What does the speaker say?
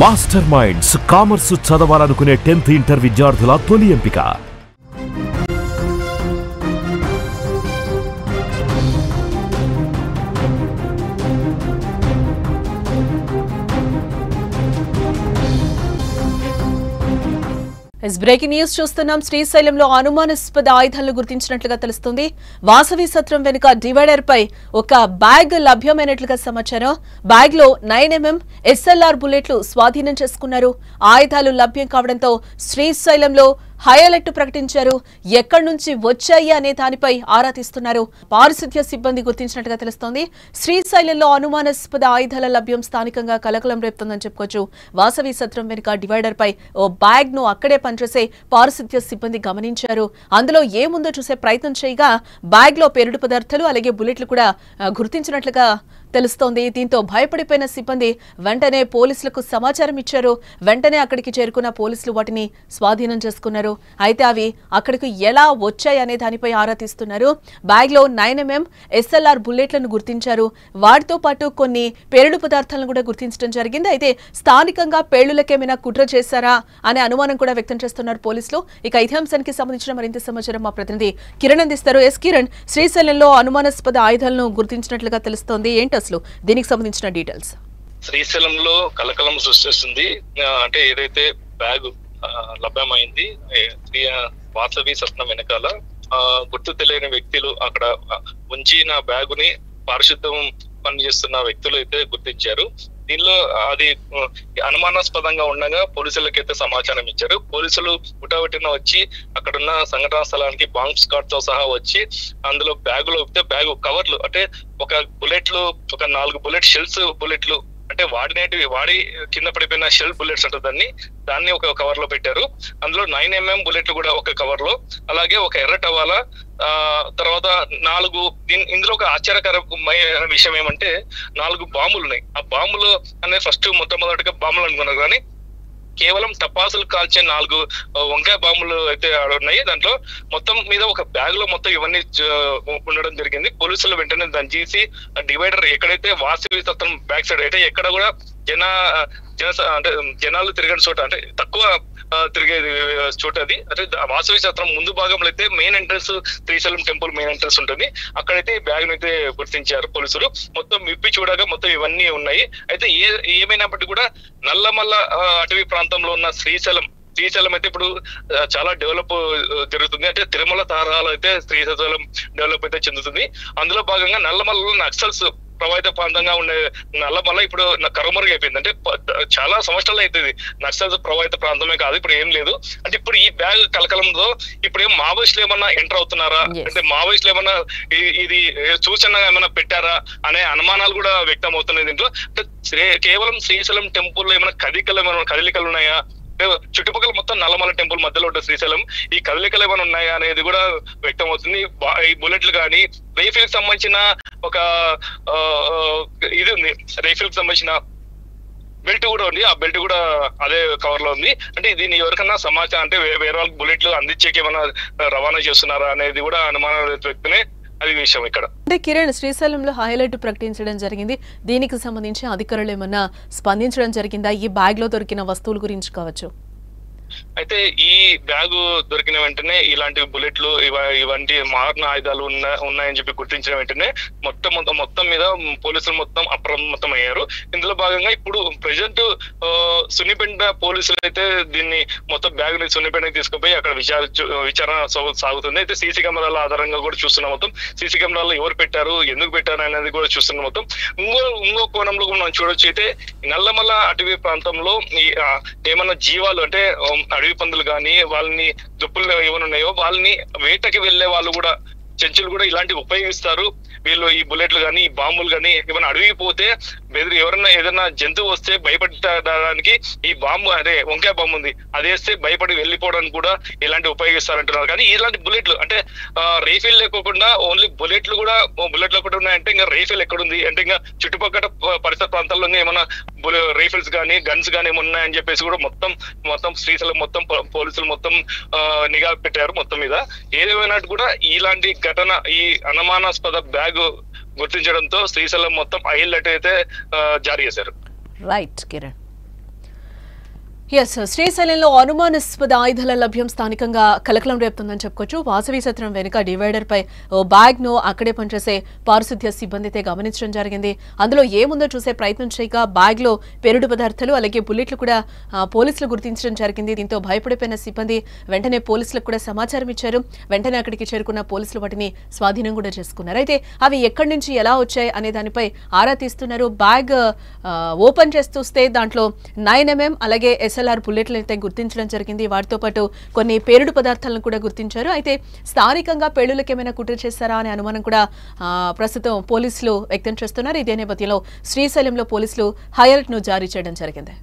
Master minds commerce చదవాలనుకునే 10th inter విద్యార్థుల తొలి ఎంపిక. బ్రేకింగ్ న్యూస్ చూస్తున్నాం. శ్రీశైలంలో అనుమానాస్పద ఆయుధాలను గుర్తించినట్లుగా తెలుస్తుంది. వాసవి సత్రం వెనుక డివైడర్ పై ఒక బ్యాగ్ లభ్యమైనట్లుగా సమాచారం. బ్యాగ్ లో 9mm SLR బుల్లెట్లు స్వాధీనం చేసుకున్నారు. ఆయుధాలు లభ్యం కావడంతో శ్రీశైలంలో హై అలర్ట్ ప్రకటించారు. ఎక్కడి నుంచి వచ్చాయి అనే దానిపై ఆరా తీస్తున్నారు. పారిశుద్ధ్య సిబ్బంది గుర్తించినట్టుగా తెలుస్తోంది. శ్రీశైలంలో అనుమానాస్పద ఆయుధాల లభ్యం స్థానికంగా కలకలం రేపుతోందని చెప్పుకోవచ్చు. వాసవి సత్రం వెనుక డివైడర్ పై ఓ బ్యాగ్ ను అక్కడే పనిచేసే పారిశుద్ధ్య సిబ్బంది గమనించారు. అందులో ఏముందో చూసే ప్రయత్నం చేయగా బ్యాగ్ లో పేలుడు పదార్థాలు అలాగే బుల్లెట్లు కూడా గుర్తించినట్లుగా తెలుస్తోంది. దీంతో భయపడిపోయిన సిబ్బంది వెంటనే పోలీసులకు సమాచారం ఇచ్చారు. వెంటనే అక్కడికి చేరుకున్న పోలీసులు వాటిని స్వాధీనం చేసుకున్నారు. అయితే అవి అక్కడికి ఎలా వచ్చాయి అనే దానిపై ఆరా తీస్తున్నారు. బ్యాగ్ లో 9mm SLR బుల్లెట్లను గుర్తించారు. వాటితో పాటు కొన్ని పేలుడు పదార్థాలను కూడా గుర్తించడం జరిగింది. అయితే స్థానికంగా పేలులకేమైనా కుట్ర చేశారా అనే అనుమానం కూడా వ్యక్తం చేస్తున్నారు పోలీసులు. ఇక ఇదే అంశానికి సంబంధించిన మరింత సమాచారం మా ప్రతినిధి కిరణ్ అందిస్తారు. కిరణ్, శ్రీశైలంలో అనుమానాస్పద ఆయుధాలను గుర్తించినట్లుగా తెలుస్తోంది. ఏంటి అసలు దీనికి సంబంధించిన డీటెయిల్స్? శ్రీశైలంలో కలకలం సృష్టిస్తుంది. అంటే ఏదైతే బ్యాగ్ లభ్యమైంది వాసవి సత్రం వెనకాల గుర్తు తెలియని వ్యక్తులు అక్కడ ఉంచిన బ్యాగుని పారిశుద్ధం పనిచేస్తున్న వ్యక్తులు అయితే గుర్తించారు. దీనిలో అది అనుమానాస్పదంగా ఉండగా పోలీసులకైతే సమాచారం ఇచ్చారు. పోలీసులు హుటాహుటిన వచ్చి అక్కడున్న సంఘటనా స్థలానికి బాంబ్ స్క్వాడ్ తో సహా వచ్చి అందులో బ్యాగులో బ్యాగ్ కవర్లు అంటే ఒక ఒక 4 బుల్లెట్ షెల్స్ బుల్లెట్లు అంటే వాడి కింద పడిపోయిన షెల్ బుల్లెట్స్ అంటే దాన్ని ఒక కవర్ లో పెట్టారు. అందులో 9mm బుల్లెట్లు కూడా ఒక కవర్ లో, అలాగే ఒక ఎర్ర టవాలా, తర్వాత 4 ఇందులో ఒక ఆశ్చర్యకరమైన విషయం ఏమంటే 4 బాంబులు ఉన్నాయి. ఆ బాంబులు అనేది ఫస్ట్ మొట్టమొదటిగా బాంబులు అనుకున్నారు, కానీ కేవలం టపాసులు కాల్చే 4 వంకాయ బాంబులు అయితే ఉన్నాయి. దాంట్లో మొత్తం మీద ఒక బ్యాగ్ లో మొత్తం ఇవన్నీ ఉండడం జరిగింది. పోలీసులు వెంటనే దాన్ని తీసి డివైడర్ ఎక్కడైతే వాసవి సత్రం బ్యాక్ సైడ్ అయితే ఎక్కడ కూడా అంటే జనాలు తిరగని చోట, అంటే తక్కువ తిరిగే చోట అది. అంటే వాసవి సత్రం ముందు భాగంలో అయితే main entrance Srisailam temple main entrance ఉంటుంది. అక్కడైతే బ్యాగ్ అయితే గుర్తించారు పోలీసులు. మొత్తం విప్పి చూడగా మొత్తం ఇవన్నీ ఉన్నాయి. అయితే ఏమైనప్పటికీ కూడా నల్లమల్ల అటవీ ప్రాంతంలో ఉన్న శ్రీశైలం అయితే ఇప్పుడు చాలా డెవలప్ జరుగుతుంది. అంటే తిరుమల తరహాలో అయితే శ్రీశైలం డెవలప్ అయితే చెందుతుంది. అందులో భాగంగా నల్లమల్లలో నక్సల్స్ ప్రభావిత ప్రాంతంగా ఉండే నల్లమల్ల ఇప్పుడు కరుమరుగు అయిపోయింది. అంటే చాలా సంవత్సరాలు అవుతుంది. నక్సల్స్ ప్రభావిత ప్రాంతమే కాదు, ఇప్పుడు ఏం లేదు. అంటే ఇప్పుడు ఈ బ్యాగ్ కలకలంలో ఇప్పుడు ఏం మావోయిస్టులు ఏమన్నా ఎంటర్ అవుతున్నారా, అంటే మావోయిస్టులు ఏమన్నా ఇది సూచన ఏమైనా పెట్టారా అనే అనుమానాలు కూడా వ్యక్తం అవుతున్నాయి. దీంట్లో కేవలం శ్రీశైలం టెంపుల్ ఏమైనా కదలికలు ఉన్నాయా, చుట్టుపక్కల మొత్తం నల్లమల్ల టెంపుల్ మధ్యలో ఉంటుంది శ్రీశైలం, ఈ కదలికలు ఏమైనా ఉన్నాయా అనేది కూడా వ్యక్తం అవుతుంది. ఈ బుల్లెట్లు కానీ రైఫిల్ కి సంబంధించిన ఒక ఇది ఉంది, రైఫిల్ కి సంబంధించిన బెల్ట్ కూడా ఉంది. ఆ బెల్ట్ కూడా అదే కవర్ లో ఉంది. అంటే దీన్ని ఎవరికన్నా సమాచారం అంటే వేరే వాళ్ళకి బుల్లెట్లు అందించేకి ఏమైనా రవాణా చేస్తున్నారా అనేది కూడా అనుమానాలు వ్యక్తమే అది విషయం ఇక్కడ. అంటే కిరణ్, శ్రీశైలంలో హైలైట్ ప్రకటించడం జరిగింది. దీనికి సంబంధించి అధికారులు ఏమన్నా స్పందించడం జరిగిందా? ఈ బ్యాగ్ లో దొరికిన వస్తువుల గురించి కావచ్చు. అయితే ఈ బ్యాగు దొరికిన వెంటనే ఇలాంటి బుల్లెట్లు ఇవంటి మారణ ఆయుధాలు ఉన్నాయని చెప్పి గుర్తించిన వెంటనే మొత్తం మీద పోలీసులు మొత్తం అప్రమత్తం అయ్యారు. ఇందులో భాగంగా ఇప్పుడు ప్రెసెంట్ సున్నిపేట పోలీసులు అయితే దీన్ని మొత్తం బ్యాగ్ ని సున్నిపేటకి తీసుకుపోయి అక్కడ విచారణ సాగుతుంది. అయితే సీసీ కెమెరాల ఆధారంగా కూడా చూస్తున్నాం. మొత్తం సీసీ కెమెరాలు ఎవరు పెట్టారు, ఎందుకు పెట్టారు అనేది కూడా చూస్తున్నాం. మొత్తం ఇంకో కోణంలో కూడా మనం చూడొచ్చు. అయితే నల్లమల్ల అటవీ ప్రాంతంలో ఏమన్నా జీవాలు అంటే అడవి పందులు కానీ వాళ్ళని దుప్పులు ఏమైనా ఉన్నాయో వాళ్ళని వేటకి వెళ్లే వాళ్ళు కూడా చెంచులు కూడా ఇలాంటివి ఉపయోగిస్తారు. వీళ్ళు ఈ బుల్లెట్లు కానీ ఈ బాంబులు కానీ ఏమైనా అడవికి పోతే ఎవరన్నా ఏదైనా జంతువు వస్తే భయపడడానికి ఈ బాంబు అదే వంకాయ బాంబు ఉంది, అది వేస్తే భయపడి వెళ్ళిపోవడానికి కూడా ఇలాంటి ఉపయోగిస్తారంటున్నారు. కానీ ఇలాంటి బుల్లెట్లు అంటే రైఫిల్ లేకోకుండా ఓన్లీ బుల్లెట్లు ఒకటి ఉన్నాయంటే ఇంకా రైఫిల్ ఎక్కడుంది అంటే ఇంకా చుట్టుపక్కల పరిసర ప్రాంతాల్లో ఏమైనా రైఫిల్స్ కానీ గన్స్ కానీ ఏమున్నాయని చెప్పేసి కూడా మొత్తం శ్రీశైలం మొత్తం పోలీసులు మొత్తం నిఘా పెట్టారు మొత్తం మీద. ఏదేమైనా కూడా ఇలాంటి ఘటన ఈ అనుమానాస్పద బ్యాగ్ గుర్తించడంతో శ్రీశైలం మొత్తం హై అలర్ట్ అయితే జారీ చేశారు. రైట్ కిరణ్. శ్రీశైలంలో అనుమానాస్పద ఆయుధాల లభ్యం స్థానికంగా కలకలం రేపుతుందని చెప్పుకోవచ్చు. వాసవి సత్రం వెనుక డివైడర్ పై ఓ బ్యాగ్ ను అక్కడే పనిచేసే పారిశుద్ధ్య సిబ్బందితే గమనించడం జరిగింది. అందులో ఏముందో చూసే ప్రయత్నం చేయగా బ్యాగ్ లో పేలుడు పదార్థాలు అలాగే బుల్లెట్లు కూడా పోలీసులు గుర్తించడం జరిగింది. దీంతో భయపడిపోయిన సిబ్బంది వెంటనే పోలీసులకు కూడా సమాచారం ఇచ్చారు. వెంటనే అక్కడికి చేరుకున్న పోలీసులు వాటిని స్వాధీనం కూడా చేసుకున్నారు. అయితే అవి ఎక్కడి నుంచి ఎలా వచ్చాయి అనే దానిపై ఆరా తీస్తున్నారు. బ్యాగ్ ఓపెన్ చేస్తూస్తే దాంట్లో 9mm అలాగే SLR బుల్లెట్లు అయితే గుర్తించడం జరిగింది. వాటితో పాటు కొన్ని పేలుడు పదార్థాలను కూడా గుర్తించారు. అయితే స్థానికంగా పేలులకు ఏమైనా కుట్ర చేస్తారా అనే అనుమానం కూడా ప్రస్తుతం పోలీసులు వ్యక్తం చేస్తున్నారు. ఇదే నేపథ్యంలో శ్రీశైలంలో పోలీసులు హై అలర్ట్ ను జారీ చేయడం జరిగింది.